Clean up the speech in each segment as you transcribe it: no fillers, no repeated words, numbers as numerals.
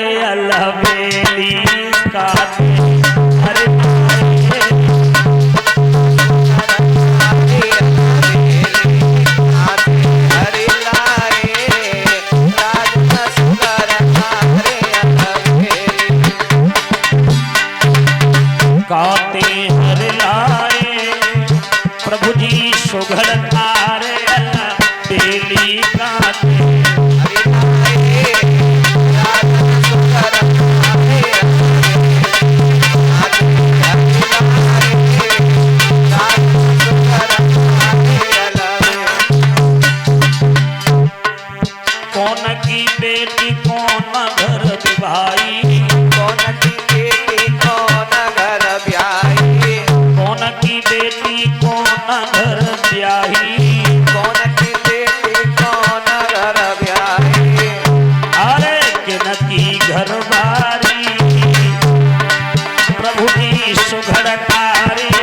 रे अलबेली काटे हर काते हर लाए प्रभु जी सुघड़ तारे अलबेली काटे कौन की बेटी कौन घर भाई कौन की बेटी कौन घर ब्याही कौन की बेटी कौन घर ब्याही कौन की बेटी कौन घर ब्याही अरे किन की घर बारी प्रभु जी सुघड़ कार्य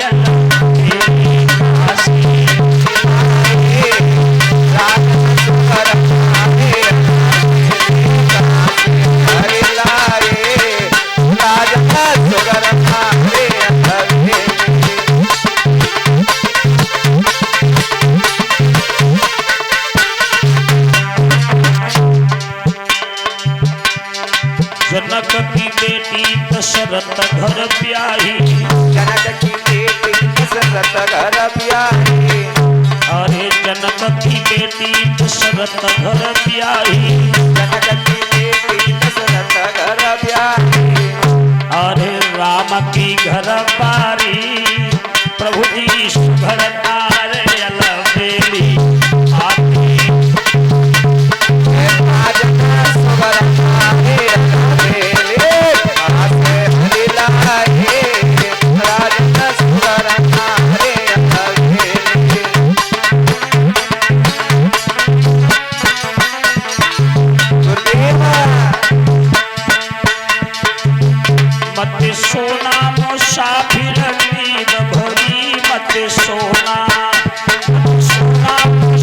जनक की बेटी दशरथ घर ब्याही जनक की बेटी दशरथ घर ब्याही अरे जनक की बेटी दशरथ घर ब्याही जनक की बेटी दशरथ घर ब्याही अरे राम की घर बारी प्रभु जी सुघड़ तारे अलबेली मत सोना मुसाफिर नींद भरी मत सोना मुसाफिर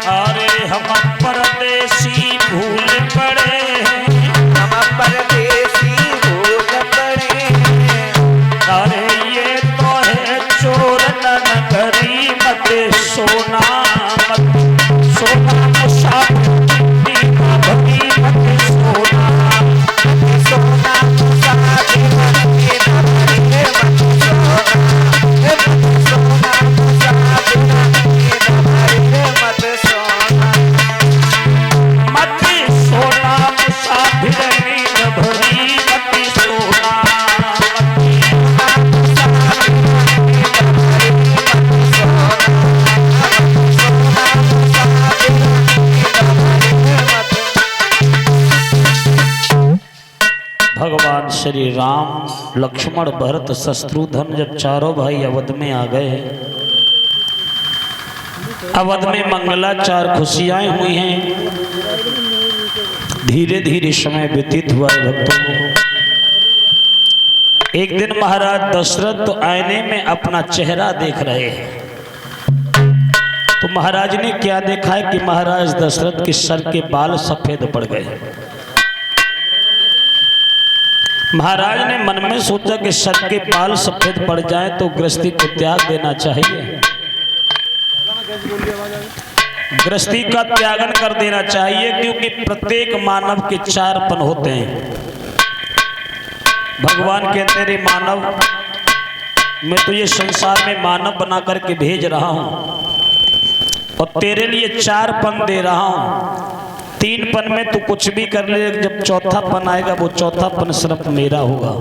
अरे हम परदेसी भूल पड़े हम परदेसी भूल पड़े अरे ये तो है चोर नगरी मत सोना मुसाफिर भरी मत सोना सोना मुसाफिर सोना मुसाफिर मत सोना मत सोना मुसाफिर नींद भरी मत सोना भगवान श्री राम लक्ष्मण भरत शत्रुघ्न जब चारों भाई अवध में आ गए, अवध में मंगलाचार खुशियां हुई हैं। धीरे धीरे समय व्यतीत हुआ है भक्तों। एक दिन महाराज दशरथ तो आईने में अपना चेहरा देख रहे हैं, तो महाराज ने क्या देखा है कि महाराज दशरथ के सर के बाल सफेद पड़ गए। महाराज ने मन में सोचा कि सर के बाल सफेद पड़ जाए तो गृहस्थी को त्याग देना चाहिए, गृहस्थी का त्यागन कर देना चाहिए, क्योंकि प्रत्येक मानव के 4 पन होते हैं। भगवान कहते हैं रे मानव, मैं तो ये संसार में मानव बना करके भेज रहा हूं और तेरे लिए 4 पन दे रहा हूं। 3 पन में तू कुछ भी कर ले, जब चौथा पन आएगा वो चौथा पन सिर्फ मेरा होगा।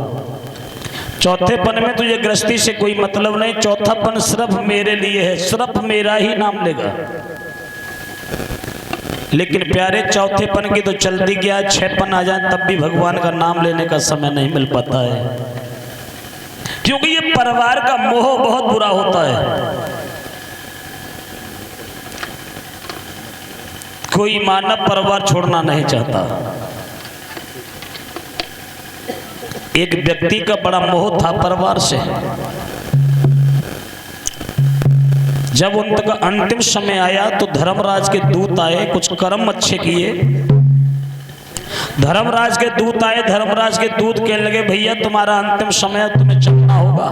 चौथे पन में तुझे गृहस्थी से कोई मतलब नहीं, चौथा पन सिर्फ मेरे लिए है, सिर्फ मेरा ही नाम लेगा। लेकिन प्यारे चौथे पन की तो चलती क्या, 6 पन आ जाए तब भी भगवान का नाम लेने का समय नहीं मिल पाता है, क्योंकि ये परिवार का मोह बहुत बुरा होता है। कोई मानव परिवार छोड़ना नहीं चाहता। एक व्यक्ति का बड़ा मोह था परिवार से। जब उनका अंतिम समय आया तो धर्मराज के दूत आए, कुछ कर्म अच्छे किए। धर्मराज के दूत आए, धर्मराज के दूत कहने लगे भैया तुम्हारा अंतिम समय, तुम्हें चलना होगा,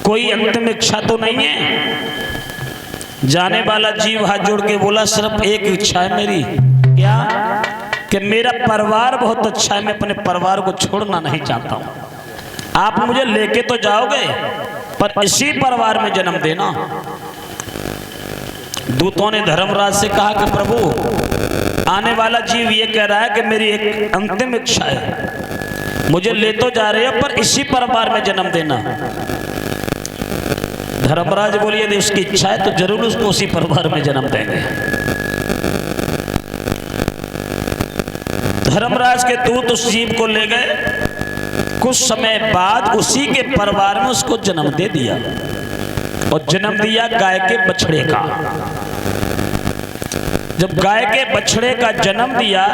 कोई अंतिम इच्छा तो नहीं है। जाने वाला जीव हाथ जोड़ के बोला सिर्फ एक इच्छा है मेरी। क्या? कि मेरा परिवार बहुत अच्छा है, मैं अपने परिवार को छोड़ना नहीं चाहता हूं। आप मुझे लेके तो जाओगे पर इसी परिवार में जन्म देना। दूतों ने धर्मराज से कहा कि प्रभु आने वाला जीव ये कह रहा है कि मेरी एक अंतिम इच्छा है, मुझे ले तो जा रहे हो पर इसी परिवार में जन्म देना। धर्मराज बोलिए यदि उसकी इच्छा है तो जरूर उसको उसी परिवार में जन्म देंगे। धर्मराज के दूत उस जीव को ले गए। कुछ समय बाद उसी के परिवार में उसको जन्म दे दिया और जन्म दिया गाय के बछड़े का। जब गाय के बछड़े का जन्म दिया,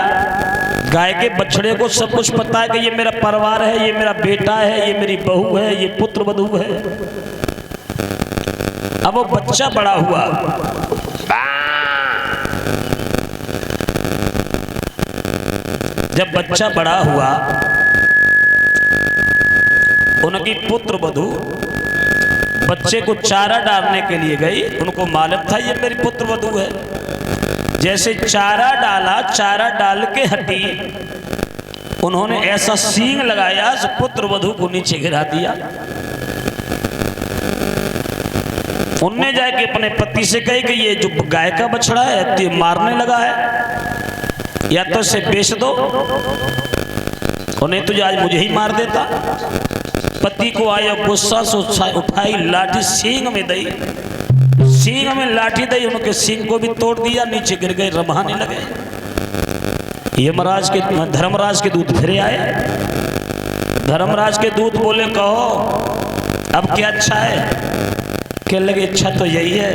गाय के बछड़े को सब कुछ पता है कि ये मेरा परिवार है, ये मेरा बेटा है, ये मेरी बहू है, ये पुत्र वधू है। अब वो बच्चा बड़ा हुआ। जब बच्चा बड़ा हुआ, उनकी पुत्र वधू बच्चे को चारा डालने के लिए गई। उनको मालूम था ये मेरी पुत्र वधू है। जैसे चारा डाला, चारा डाल के हटी, उन्होंने ऐसा सींग लगाया उस पुत्र वधू को नीचे गिरा दिया। उनने जाके अपने पति से कही कि ये जो गाय का बछड़ा है तो मारने लगा है, या तो इसे बेच दो और नहीं तो आज मुझे ही मार देता। पति को आया गुस्सा से उठाई लाठी, सींग में दी, सींग में लाठी दी, उनके सींग को भी तोड़ दिया, नीचे गिर गए, रमाने लगे। यमराज के धर्मराज के दूत फिर आए। धर्मराज के दूत बोले कहो अब क्या अच्छा है? कहने लगे इच्छा तो यही है,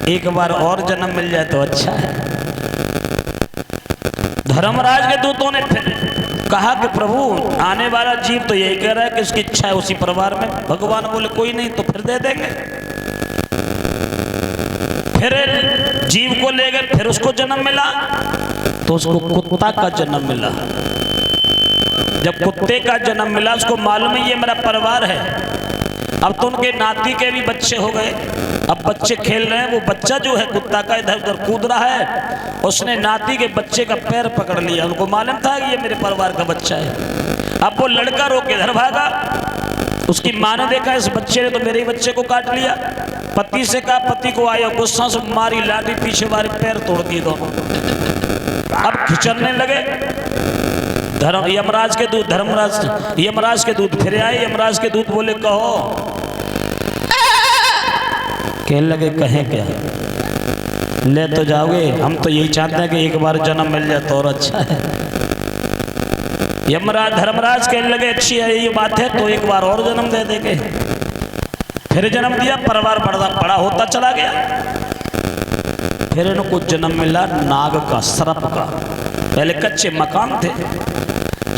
एक बार और जन्म मिल जाए तो अच्छा है। धर्मराज के दूतों ने फिर कहा कि प्रभु आने वाला जीव तो यही कह रहा है कि उसकी इच्छा है उसी परिवार में। भगवान बोले कोई नहीं तो फिर दे देंगे। फिर जीव को ले गए, फिर उसको जन्म मिला तो उसको कुत्ता का जन्म मिला। जब कुत्ते का जन्म मिला उसको मालूम है ये मेरा परिवार है। अब तो उनके नाती के भी बच्चे हो गए। अब बच्चे खेल रहे हैं, वो बच्चा जो है कुत्ता का इधर उधर कूद रहा है, उसने नाती के बच्चे का पैर पकड़ लिया। उनको मालूम था कि ये मेरे परिवार का बच्चा है। अब वो लड़का रो के इधर भागा। उसकी माँ ने देखा इस बच्चे ने तो मेरे ही बच्चे को काट लिया। पति से कहा, पति को आया गुस्सा से मारी लाठी, पीछे मारे, पैर तोड़ दिए दोनों। अब खिंचरने लगे। यमराज के दूत फिर आए। यमराज के दूत बोले कहो। कहने लगे कहें क्या? ले तो जाओगे, हम तो यही चाहते हैं कि एक बार जन्म मिल जाए तो और अच्छा है। यमराज धर्मराज कहने लगे अच्छी है ये बात है तो एक बार और जन्म दे देंगे। फिर जन्म दिया, परिवार बड़ा होता चला गया। फिर इनको जन्म मिला नाग का, सर्प का। पहले कच्चे मकान थे,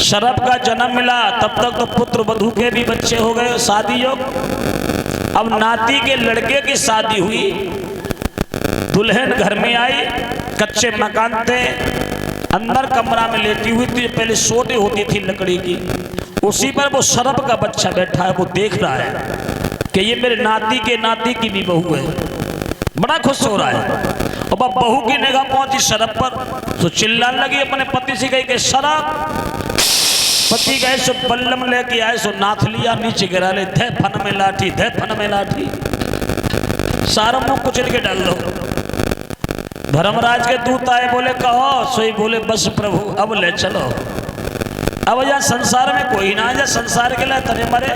शरब का जन्म मिला। तब तक तो पुत्र वधू के भी बच्चे हो गए, शादी योग। अब नाती के लड़के की शादी हुई, दुल्हन घर में आई। कच्चे मकान थे, अंदर कमरा में लेटी हुई थी। पहले सोटे होती थी लकड़ी की, उसी पर वो शरब का बच्चा बैठा है। वो देख रहा है कि ये मेरे नाती की भी बहू है। बड़ा खुश हो रहा है। और बहू की निगाह पहुंची शरब पर तो चिल्लाने लगी अपने पति से, कही कि शरब। पति गए सो बल्लम लेके आए, सो नाथ लिया, नीचे गिरा ले, धे फन में लाठी, धे फन में लाठी, सारा मुंह कुचल के डाल दो। धर्मराज के दूत आए, बोले कहो। सोई बोले बस प्रभु अब ले चलो। अब यह संसार में कोई ना है, संसार के लिए तने मरे,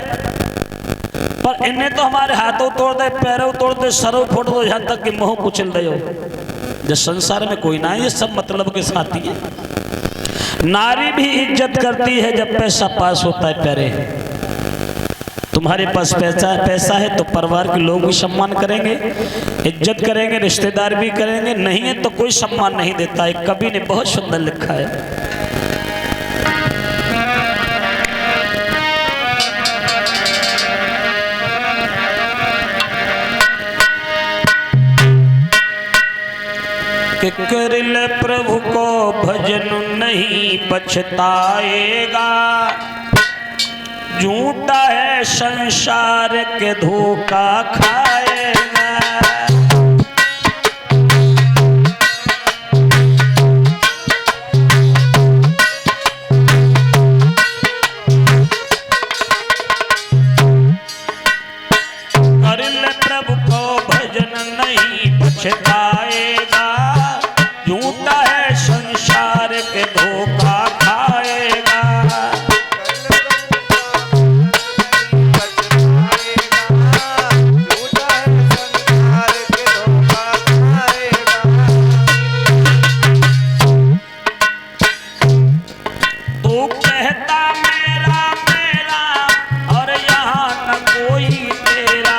पर इन्हें तो हमारे हाथों तोड़ दे, पैरों तोड़ दे, सरों फोड़ दो, यहाँ तक कि मुंह कुचल दे। जब संसार में कोई ना है, ये सब मतलब के साथी है। नारी भी इज्जत करती है जब पैसा पास होता है प्यारे। तुम्हारे पास पैसा है तो परिवार के लोग भी सम्मान करेंगे, इज्जत करेंगे, रिश्तेदार भी करेंगे, नहीं है तो कोई सम्मान नहीं देता। एक कवि ने बहुत सुंदर लिखा है, कि कर ले प्रभु को भजन नहीं पछताएगा, झूठा है संसार के धोखा खाएगा। कर ले प्रभु को भजन नहीं पछताएगा, झूठा है संसार के धोखा खाएगा। तू कहता मेरा मेरा और यहाँ न कोई तेरा,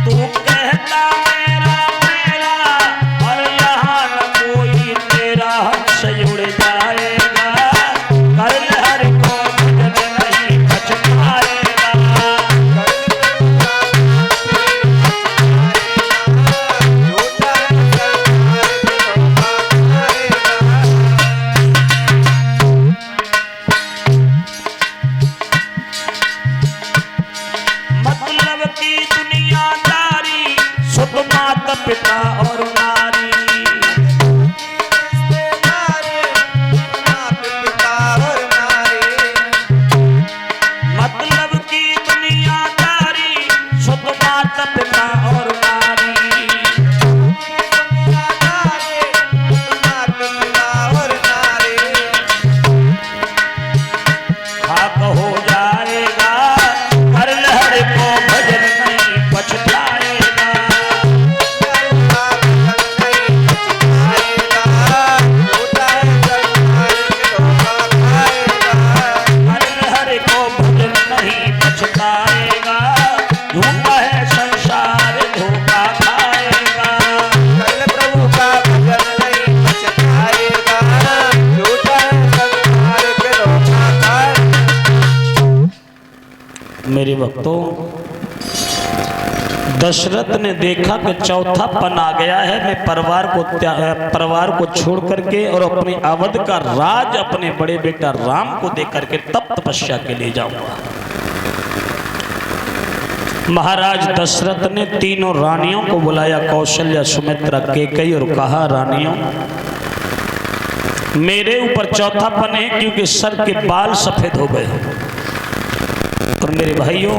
तू कहता मेरा मेरा और यहाँ न कोई तेरा, हमसे जुड़ जाएगा। कर ले हरि को भजन नहीं पछताएगा। मतलब की दुनियादारी सुध माता पिता और नारी, मतलब की दुनियादारी सुध माता पिता और नारी। खाक हो जाएगा, कर ले हरि को भजन नहीं पछताएगा। कर ले हरि को भजन नहीं पछताएगा, झूठा है संसार धोखा खाएगा। प्रभु का भजन नहीं पछताएगा, झूठा है संसार के धोखा खाएगा। मेरे भक्तों, दशरथ ने देखा कि चौथा पन आ गया है, मैं परिवार को छोड़ करके और अपने अवध का राज अपने बड़े बेटा राम को दे करके तब तपस्या के लिए जाऊंगा। महाराज दशरथ ने तीनों रानियों को बुलाया, कौशल्या, सुमित्रा, कैकेयी, और कहा, रानियों मेरे ऊपर चौथा पन है क्योंकि सर के बाल सफेद हो गए। और मेरे भाइयों,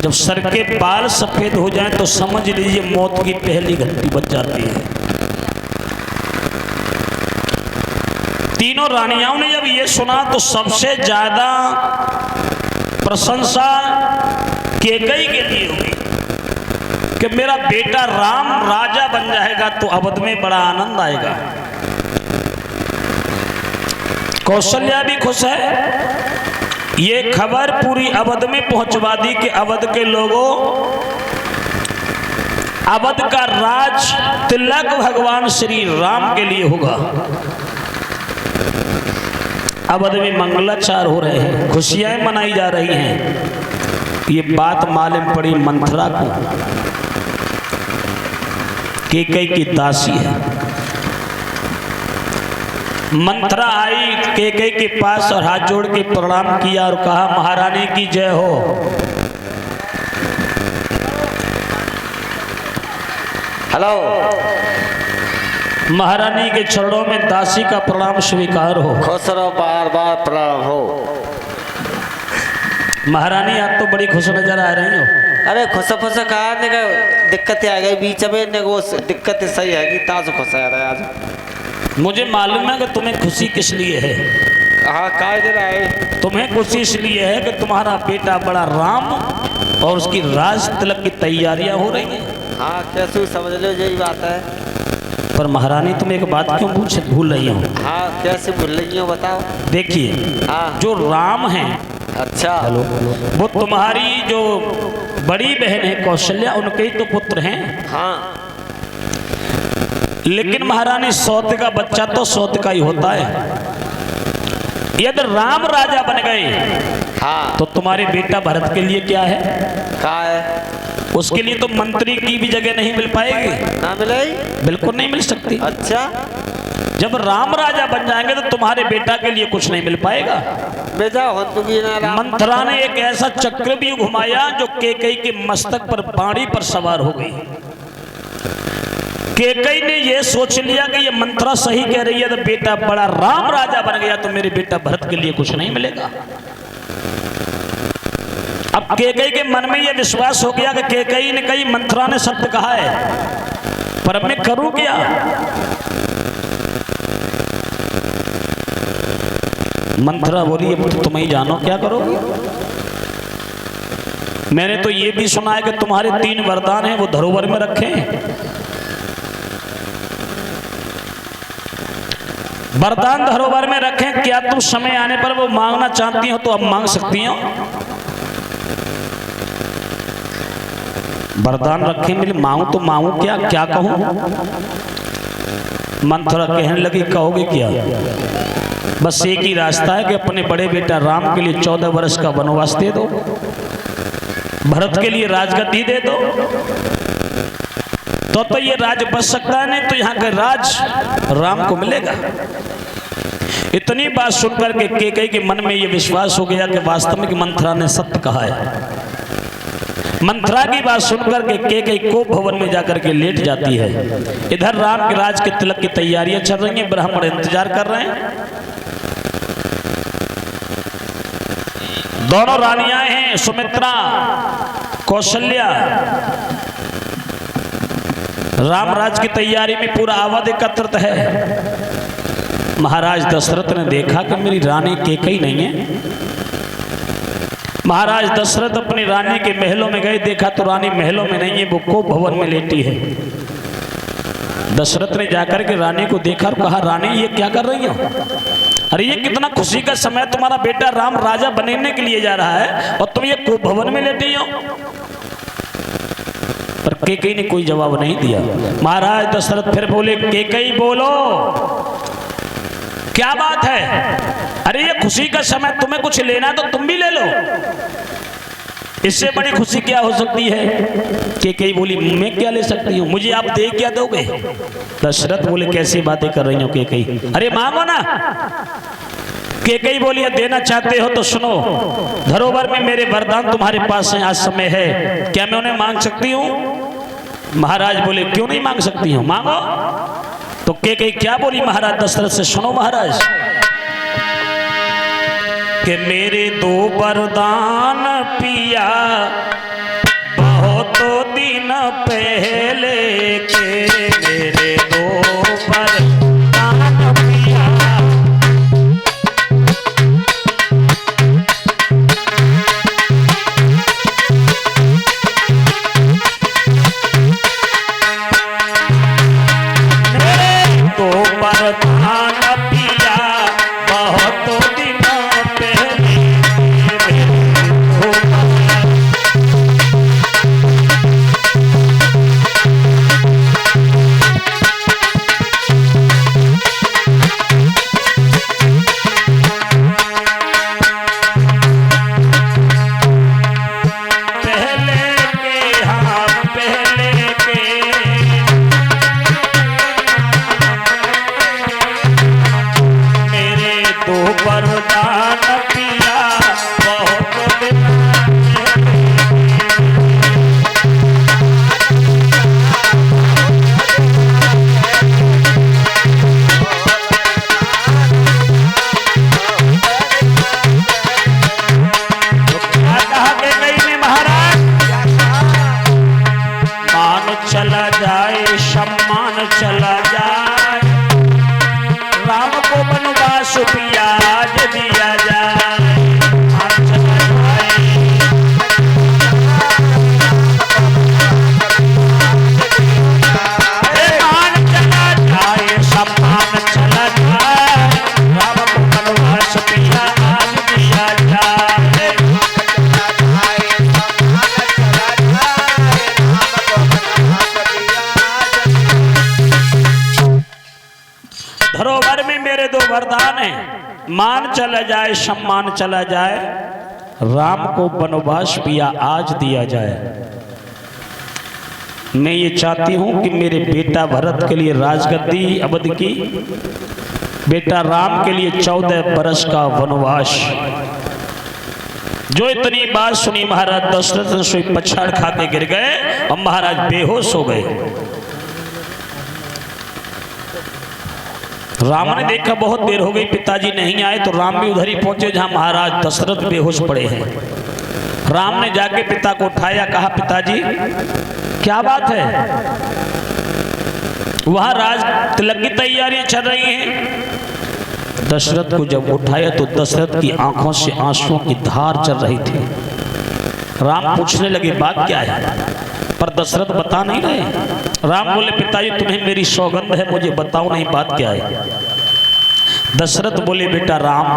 जब सर के बाल सफेद हो जाएं तो समझ लीजिए मौत की पहली घंटी बज जाती है। तीनों रानियाओं ने जब ये सुना तो सबसे ज्यादा प्रशंसा कैकेयी के लिए हुई कि मेरा बेटा राम राजा बन जाएगा तो अवध में बड़ा आनंद आएगा। कौशल्या भी खुश है। ये खबर पूरी अवध में पहुंचवा दी कि अवध के लोगों, अवध का राज तिलक भगवान श्री राम के लिए होगा। अवध में मंगलाचार हो रहे हैं, खुशियां मनाई जा रही हैं। ये बात मालूम पड़ी मंथरा को, कैकेयी की दासी है। मंथरा आई कैकेयी के पास और हाथ जोड़ के प्रणाम किया और कहा, महारानी की जय हो। हेलो। महारानी के चरणों में दासी का प्रणाम स्वीकार हो। खुश रहो, बार बार प्रणाम हो। महारानी आप तो बड़ी खुश नजर आ रही हो। अरे खुश खुश कहा, दिक्कतें आ गई बीच में, वो दिक्कतें सही है कि ताज खुश आ रहा है आज। मुझे मालूम है कि तुम्हें खुशी किस लिए है। हाँ, काय दे रहा है? तुम्हें खुशी इसलिए है कि तुम्हारा बेटा बड़ा राम और उसकी राज तिलक की तैयारियां हो रही हैं। हाँ, कैसे समझ लो, यही बात है। पर महारानी तुम एक बात क्यों भूल रही हो? हाँ कैसे भूल रही हो बताओ। देखिए हाँ जो राम हैं, अच्छा वो तुम्हारी जो बड़ी बहन है कौशल्या, उनके ही तो पुत्र हैं। हाँ लेकिन महारानी सौते का बच्चा तो सौते का ही होता है। यदि राम राजा बन गए हाँ तो तुम्हारे बेटा भरत के लिए क्या है? कहा है? उसके लिए तो मंत्री की भी जगह नहीं मिल पाएगी। ना मिलेगी? बिल्कुल नहीं मिल सकती। अच्छा जब राम राजा बन जाएंगे तो तुम्हारे बेटा के लिए कुछ नहीं मिल पाएगा। बेटा हो तुगी ना राम। मंथरा ने एक ऐसा चक्र भी घुमाया जो केकई के मस्तक पर बाड़ी पर सवार हो गई। केकई ने यह सोच लिया कि ये मंथरा सही कह रही है, तो बेटा बड़ा राम राजा बन गया तो मेरे बेटा भरत के लिए कुछ नहीं मिलेगा। अब केकई के मन में यह विश्वास हो गया कि केकई ने कही मंथरा ने सत्य कहा है, पर मैं करूं क्या? मंथरा बोली अब तो तुम ही जानो क्या करोगे। मैंने तो ये भी सुना है कि तुम्हारे 3 वरदान हैं वो धरोहर में रखे हैं। वरदान धरोहर में रखें, क्या तुम समय आने पर वो मांगना चाहती हो तो अब मांग सकती हो। वरदान रखे मिले, मांगू तो मांगू क्या, क्या कहूं? मंथरा कहने लगी कहोगे क्या? बस एक ही रास्ता है कि अपने बड़े बेटा राम के लिए 14 वर्ष का वनवास दे दो, भरत के लिए राजगद्दी दे दो, तो ये राज बच सकता है, नहीं तो यहाँ का राज राम को मिलेगा। इतनी बात सुनकर के केकई के मन में ये विश्वास हो गया कि वास्तव में मंथरा ने सत्य कहा है। मंथरा की बात सुनकर के केकई कोप भवन में जाकर के लेट जाती है। इधर राम के राज के तिलक की तैयारियां चल रही हैं, ब्राह्मण इंतजार कर रहे हैं। दोनों रानियां हैं, सुमित्रा कौशल्या। रामराज की तैयारी में पूरा अवध एकत्रित है। महाराज दशरथ ने देखा कि मेरी रानी केकई नहीं है। महाराज दशरथ अपनी रानी के महलों में गए, देखा तो रानी महलों में नहीं है, वो कोप भवन में लेटी है। दशरथ ने जाकर के रानी को देखा और कहा रानी ये क्या कर रही हो? अरे ये कितना खुशी का समय, तुम्हारा बेटा राम राजा बनने के लिए जा रहा है और तुम ये कोप भवन में लेटी हो। पर केकई ने कोई जवाब नहीं दिया। महाराज दशरथ फिर बोले केकई बोलो क्या बात है? अरे ये खुशी का समय, तुम्हें कुछ लेना तो तुम भी ले लो, इससे बड़ी खुशी क्या हो सकती है? केकई बोली मैं क्या ले सकती हूँ, मुझे आप दे क्या दोगे? दशरथ बोले कैसी बातें कर रही हो केकई, अरे मांगो ना। केकई बोली देना चाहते हो तो सुनो, धरोहर में मेरे वरदान तुम्हारे पास हैं, आज समय है, क्या मैं उन्हें मांग सकती हूँ? महाराज बोले क्यों नहीं मांग सकती हूँ, मांगो। तो केकई क्या बोली महाराज दशरथ से, सुनो महाराज कि मेरे 2 वरदान पिया बहुत दिन पहले के, मेरे 2 वरदान पिया। मेरे 2 वरदान पिया बहुत दिन पहले, मेरे 2 वरदान है, मान चला जाए सम्मान चला जाए, राम को वनवास पिया आज दिया जाए। मैं ये चाहती हूं कि मेरे बेटा भरत के लिए राजगद्दी अवध की, बेटा राम के लिए 14 बरस का वनवास। जो इतनी बात सुनी महाराज दशरथ सोई पछाड़ खा के गिर गए और महाराज बेहोश हो गए। राम ने देखा बहुत देर हो गई पिताजी नहीं आए, तो राम भी उधर ही पहुंचे जहां महाराज दशरथ बेहोश पड़े हैं। राम ने जाके पिता को उठाया, कहा पिताजी क्या बात है? वहां राज तिलक की तैयारियां चल रही हैं। दशरथ को जब उठाया तो दशरथ की आंखों से आंसुओं की धार चल रही थी। राम पूछने लगे बात क्या है, पर दशरथ बता नहीं रहे। राम बोले पिताजी तुम्हें मेरी सौगंध है, मुझे बताओ नहीं बात क्या है। दशरथ बोले बेटा राम,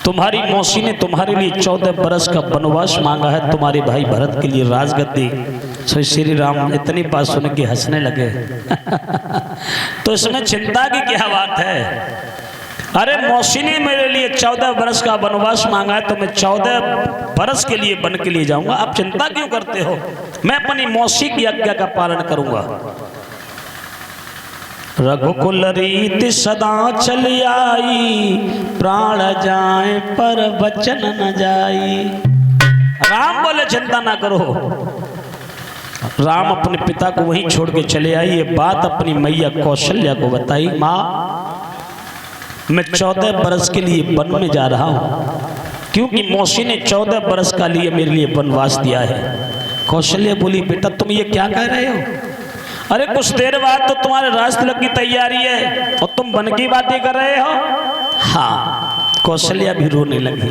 तुम्हारी मौसी ने तुम्हारे लिए 14 बरस का वनवास मांगा है, तुम्हारे भाई भरत के लिए राजगद्दी। श्री राम इतनी बात सुन के हंसने लगे। तो इसमें चिंता की क्या बात है? अरे मौसी ने मेरे लिए 14 बरस का वनवास मांगा है, तो मैं 14 बरस के लिए बन के लिए जाऊंगा। आप चिंता क्यों करते हो? मैं अपनी मौसी की आज्ञा का पालन करूंगा। रघुकुल रीति सदा चल आई, प्राण जाए पर वचन न जाई। राम बोले चिंता ना करो। राम अपने पिता को वहीं छोड़ के चले आई। ये बात अपनी मैया कौशल्या को बताई। माँ, मैं 14 बरस के लिए वन में जा रहा हूँ, क्योंकि मौसी ने 14 बरस का लिए मेरे लिए वनवास दिया है। कौशल्या बोली बेटा तुम ये क्या कह रहे हो? अरे कुछ देर बाद तो तुम्हारे राज तिलक की तैयारी है और तुम वन की बातें कर रहे हो। हाँ, कौशल्या भी रोने लगी।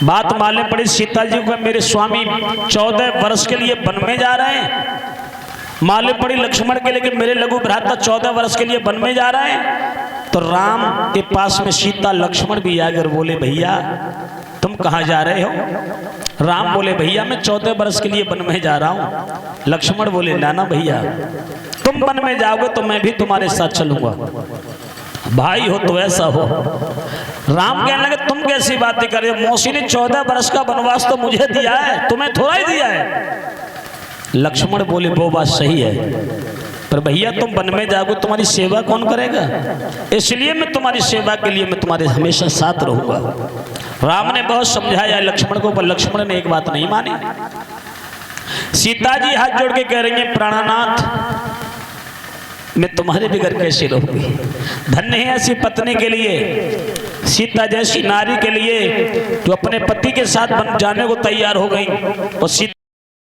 बात मालूम पड़ी सीता जी को मेरे स्वामी 14 वर्ष के लिए वन में जा रहे हैं। मालूम पड़ी लक्ष्मण के लेके मेरे लघु भ्राता 14 वर्ष के लिए वन में जा रहे हैं। तो राम के पास में सीता लक्ष्मण भी आ गए, बोले भैया तुम कहाँ जा रहे हो? राम बोले भैया मैं 14 वर्ष के लिए वन में जा रहा हूँ। लक्ष्मण बोले नाना भैया तुम वन में जाओगे तो मैं भी तुम्हारे साथ चलूंगा, भाई हो तो ऐसा हो। राम कहने लगे तुम कैसी बातें कर रहे हो? मौसी ने 14 वर्ष का वनवास तो मुझे दिया है, तुम्हें थोड़ा ही दिया है। लक्ष्मण बोले वो बात सही है, पर भैया तुम वन में जाओगे तुम्हारी सेवा कौन करेगा? इसलिए मैं तुम्हारी सेवा के लिए मैं तुम्हारे हमेशा साथ रहूंगा। राम ने बहुत समझाया लक्ष्मण को, पर लक्ष्मण ने एक बात नहीं मानी। सीता जी हाथ जोड़ के कह रही हैं प्राणनाथ मैं तुम्हारे बगैर कैसे रहूंगी? धन्य है ऐसी पत्नी के लिए, सीता जैसी नारी के लिए जो अपने पति के साथ बन जाने को तैयार हो गई। और सीता